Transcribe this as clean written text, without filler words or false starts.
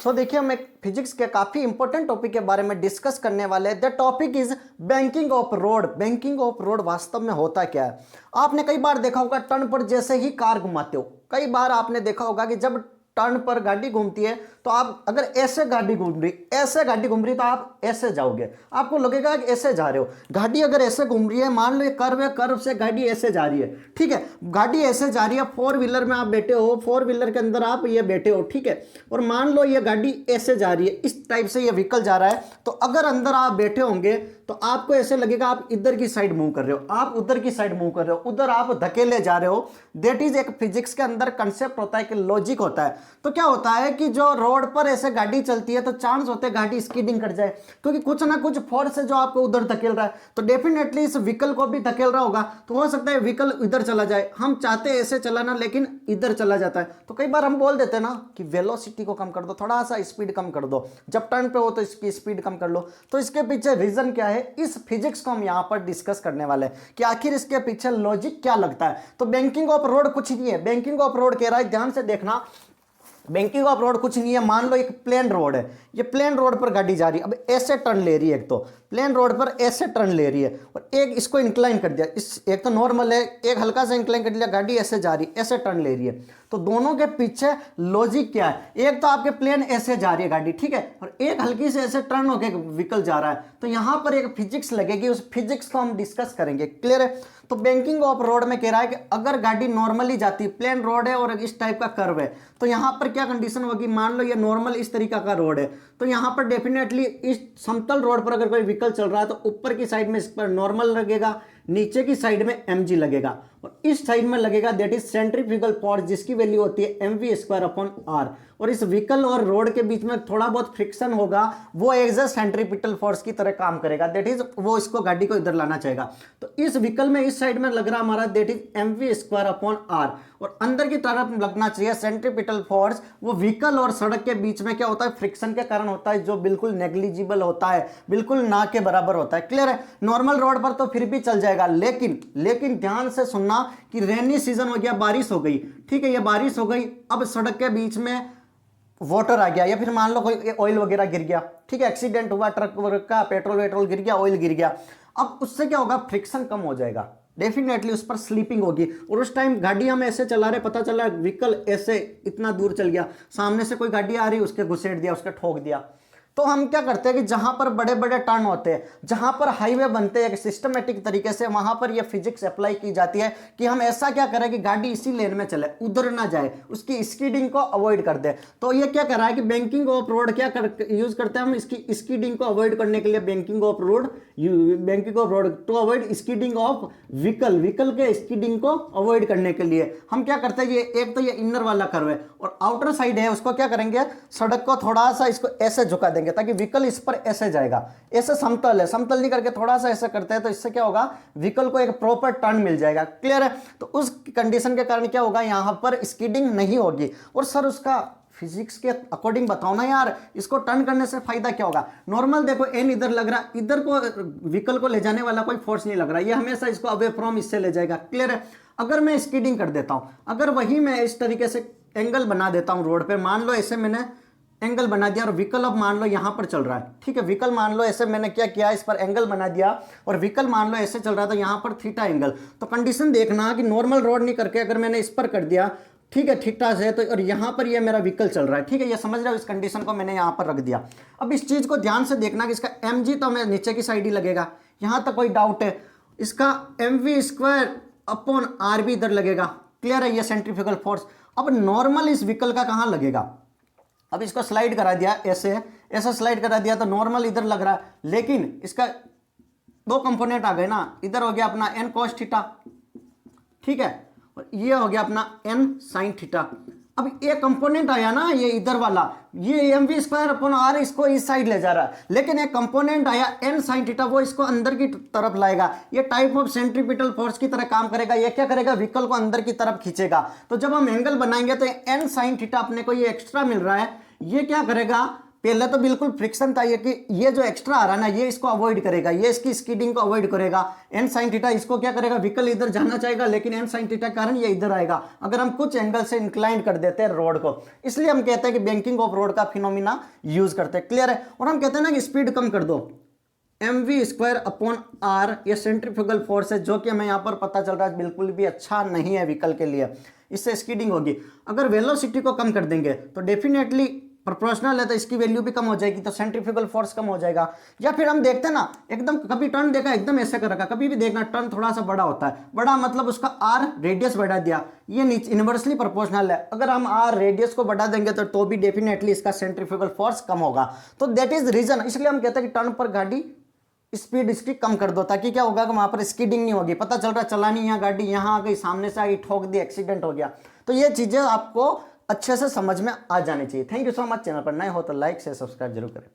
तो देखिए हम एक फिजिक्स के काफी इंपॉर्टेंट टॉपिक के बारे में डिस्कस करने वाले हैं। The topic is banking of road. Banking of road वास्तव में होता क्या है? आपने कई बार देखा होगा टर्न पर जैसे ही कार घुमाते हो, कई बार आपने देखा होगा कि जब टर्न पर गाड़ी घूमती है तो आप अगर ऐसे गाड़ी घूम रही तो आप ऐसे जाओगे, आपको लगेगा कि ऐसे जा रहे हो। गाड़ी अगर ऐसे घूम रही है, मान लो ये कर्व है, कर्व से गाड़ी ऐसे जा रही है, ठीक है, गाड़ी ऐसे जा रही है, फोर व्हीलर में आप बैठे हो, फोर व्हीलर के अंदर आप ये बैठे हो, ठीक है, और मान लो ये गाड़ी ऐसे जा रही है, इस टाइप से ये व्हीकल जा रहा है, तो अगर अंदर आप बैठे होंगे तो आपको ऐसे लगेगा आप इधर की साइड मूव कर रहे हो, आप उधर की साइड मूव कर रहे हो, उधर आप धकेले जा रहे हो। दैट इज एक फिजिक्स के अंदर कंसेप्ट होता है कि लॉजिक होता है। तो क्या होता है कि जो रोड पर ऐसे गाड़ी चलती है तो चांस होते हैं गाड़ी स्कीडिंग कर जाए, क्योंकि कुछ ना कुछ फोर्स है जो आपको उधर धकेल रहा है, तो डेफिनेटली इस व्हीकल को भी धकेल रहा होगा, तो हो सकता है व्हीकल इधर चला जाए। हम चाहते हैं ऐसे चलाना, लेकिन इधर चला जाता है। तो कई बार हम बोल देते हैं ना कि वेलोसिटी को कम कर दो, थोड़ा सा स्पीड कम कर दो, जब टर्न पे हो तो इसकी स्पीड कम कर लो। तो इसके पीछे रीजन क्या है, इस फिजिक्स को हम यहां पर डिस्कस करने वाले हैं कि आखिर इसके पीछे लॉजिक क्या लगता है। तो बैंकिंग ऑफ रोड कुछ नहीं है। बैंकिंग ऑफ रोड कह रहा है, ध्यान से देखना, बैंकिंग ऑफ रोड कुछ नहीं है। मान लो एक प्लेन रोड है, ये प्लेन रोड पर गाड़ी जा रही है, अब ऐसे टर्न ले रही है, एक तो प्लेन रोड पर ऐसे टर्न ले रही है और एक इसको इंक्लाइन कर दिया, इस एक तो नॉर्मल है, एक हल्का सा इंक्लाइन कर दिया, गाड़ी ऐसे जा रही है, ऐसे टर्न ले रही है। तो दोनों के पीछे लॉजिक क्या है? एक तो आपके प्लेन ऐसे जा रही है गाड़ी, ठीक है, और एक हल्की से ऐसे टर्न होकर व्हीकल जा रहा है, तो यहां पर एक फिजिक्स लगेगी, उस फिजिक्स को हम डिस्कस करेंगे। क्लियर है? तो बैंकिंग ऑफ रोड में कह रहा है कि अगर गाड़ी नॉर्मली जाती है, प्लेन रोड है और इस टाइप का कर्व है, तो यहां पर क्या कंडीशन होगी? मान लो ये नॉर्मल इस तरीका का रोड है, तो यहां पर डेफिनेटली इस समतल रोड पर अगर कोई व्हीकल चल रहा है तो ऊपर की साइड में इस पर नॉर्मल लगेगा, नीचे की साइड में mg लगेगा और इस साइड में लगेगा दैट इज सेंट्रीफ्यूगल फोर्स, जिसकी वैल्यू होती है mv²/r। और इस व्हीकल और रोड के बीच में थोड़ा बहुत फ्रिक्शन होगा, वो एज ए सेंट्रीपिटल फोर्स की तरह काम करेगा, दैट इज वो इसको गाड़ी को इधर लाना चाहेगा। तो इस व्हीकल में इस साइड में लग रहा हमारा दैट इज mv²/r और अंदर की तरफ लगना चाहिए सेंट्रीपिटल फोर्स। वो व्हीकल और सड़क के बीच में क्या होता है? फ्रिक्शन के कारण होता है, जो बिल्कुल नेग्लिजिबल होता है, बिल्कुल ना के बराबर होता है। क्लियर है? नॉर्मल रोड पर तो फिर भी चल जाएगा, लेकिन ध्यान से सुनना कि रेनी सीजन हो गया, बारिश हो गई, ठीक है, ये बारिश हो गई, अब सड़क के बीच में वाटर आ गया, या फिर मान लो कोई ऑयल वगैरह गिर गया, ठीक है, एक्सीडेंट हुआ, ट्रक का पेट्रोल गिर गया, ऑयल गिर गया, अब उससे क्या होगा? फ्रिक्शन कम हो जाएगा, डेफिनेटली उस पर स्लीपिंग होगी। और उस टाइम गाड़ी हम ऐसे चला रहे, पता चला व्हीकल ऐसे इतना दूर चल गया, सामने से कोई गाड़ी आ रही, उसके घुसेड़ दिया, उसके ठोक दिया। तो हम क्या करते हैं कि जहां पर बड़े बड़े टर्न होते हैं, जहां पर हाईवे बनते हैं एक सिस्टमेटिक तरीके से, वहां पर यह फिजिक्स अप्लाई की जाती है कि हम ऐसा क्या करें कि गाड़ी इसी लेन में चले, उधर ना जाए, उसकी स्कीडिंग को अवॉइड कर दे। तो ये क्या कर रहा है कि बैंकिंग ऑफ रोड क्या यूज करते हैं हम इसकी स्कीडिंग को अवॉइड करने के लिए। Banking of road to avoid skidding of vehicle के स्कीडिंग को अवॉइड करने के लिए हम क्या करते हैं, ये एक तो ये इनर वाला कर्व है और आउटर साइड है, उसको क्या करेंगे? सड़क को थोड़ा सा इसको ऐसे झुका देंगे ताकि व्हीकल इस पर ऐसे जाएगा। ऐसे समतल है, समतल नहीं करके थोड़ा सा ऐसे करते हैं, तो इससे क्या होगा? व्हीकल को एक प्रॉपर टर्न मिल जाएगा। क्लियर है? तो उस कंडीशन के कारण क्या होगा? यहां पर स्कीडिंग नहीं होगी। और सर उसका फिजिक्स के अकॉर्डिंग बताओ ना यार, इसको टर्न करने से फायदा क्या होगा? नॉर्मल देखो, एन इधर लग रहा, इधर को व्हीकल को ले जाने वाला कोई फोर्स नहीं लग रहा, ये हमेशा इसको अवे फ्रॉम इससे ले जाएगा। क्लियर है? अगर मैं स्कीडिंग कर देता हूं, अगर वही मैं इस तरीके से एंगल बना देता हूं रोड पे, मान लो ऐसे मैंने एंगल बना दिया और व्हीकल अब मान लो यहां पर चल रहा है, ठीक है, व्हीकल मान लो ऐसे मैंने क्या किया, इस पर एंगल बना दिया और व्हीकल मान लो ऐसे चल रहा था, यहां पर थीटा एंगल। तो कंडीशन देखना कि नॉर्मल रोड नहीं करके अगर मैंने इस पर कर दिया, ठीक है, थीटा से, तो और यहां पर ये मेरा व्हीकल चल रहा है, ठीक है, ये समझ रहे हो? इस कंडीशन को मैंने यहां पर रख दिया। अब इस चीज को ध्यान से देखना कि इसका mg तो हमें नीचे की साइड ही लगेगा, यहां तक कोई डाउट है? इसका mv²/r भी इधर लगेगा। क्लियर है? ये सेंट्रीफ्यूगल फोर्स। अब नॉर्मल इस व्हीकल का कहां लगेगा? अब इसको स्लाइड करा दिया, ऐसा स्लाइड करा दिया तो नॉर्मल इधर लग रहा है, लेकिन इसका दो कंपोनेंट आ गए ना, इधर हो गया अपना n cos थीटा, ठीक है, और ये हो गया अपना n sin थीटा। अब ये कंपोनेंट आया ना, ये इधर वाला, ये mv²/r इसको इस साइड ले जा रहा है, लेकिन एक कंपोनेंट आया n sin थीटा, वो इसको अंदर की तरफ लाएगा। ये टाइप ऑफ सेंट्रीपिटल फोर्स की तरह काम करेगा। ये क्या करेगा? व्हीकल को अंदर की तरफ खींचेगा। तो जब हम एंगल बनाएंगे तो n sin थीटा अपने को ये एक्स्ट्रा मिल रहा है, ये क्या करेगा? पहले तो बिल्कुल फ्रिक्शन था ये कि ये जो एक्स्ट्रा आ रहा है ना ये इसको अवॉइड करेगा, ये इसकी स्कीडिंग को अवॉइड करेगा। एन साइन थीटा इसको क्या करेगा, व्हीकल इधर जाना चाहेगा लेकिन एन साइन थीटा के कारण ये इधर आएगा अगर हम कुछ एंगल से इंक्लाइन कर देते हैं रोड को। इसलिए हम कहते हैं कि बैंकिंग ऑफ रोड का फिनोमिना यूज करते हैं। क्लियर है। और हम कहते हैं ना कि स्पीड कम कर दो, mv²/r ये सेंट्रीफ्यूगल फोर्स है जो कि हमें यहाँ पर पता चल रहा है बिल्कुल भी अच्छा नहीं है व्हीकल के लिए, इससे स्कीडिंग होगी। अगर वेलोसिटी को कम कर देंगे तो डेफिनेटली प्रोपोर्शनल है तो इसकी वैल्यू भी कम हो जाएगी, तो सेंट्रीफ्यूगल फोर्स कम हो जाएगा। या फिर हम देखते हैं ना एकदम, कभी टर्न देखा एकदम ऐसे कर रखा, कभी भी देखना टर्न थोड़ा सा बड़ा होता है, बड़ा मतलब उसका आर रेडियस बढ़ा दिया, ये नीचे इनवर्सली प्रोपोर्शनल है। अगर हम आर रेडियस को बढ़ा देंगे तो भी डेफिनेटली इसका सेंट्रीफ्यूगल फोर्स कम होगा। तो दैट इज रीजन, इसलिए हम कहते हैं कि टर्न पर गाड़ी स्पीड इसकी कम कर दो, ताकि क्या होगा कि वहां पर स्कीडिंग नहीं होगी, पता चल रहा चलानी यहाँ गाड़ी यहाँ आ गई, सामने से आई, ठोक दी, एक्सीडेंट हो गया। तो ये चीजें आपको अच्छे से समझ में आ जानी चाहिए। Thank you so much. Channel पर नए हो तो लाइक शेयर सब्सक्राइब जरूर करें।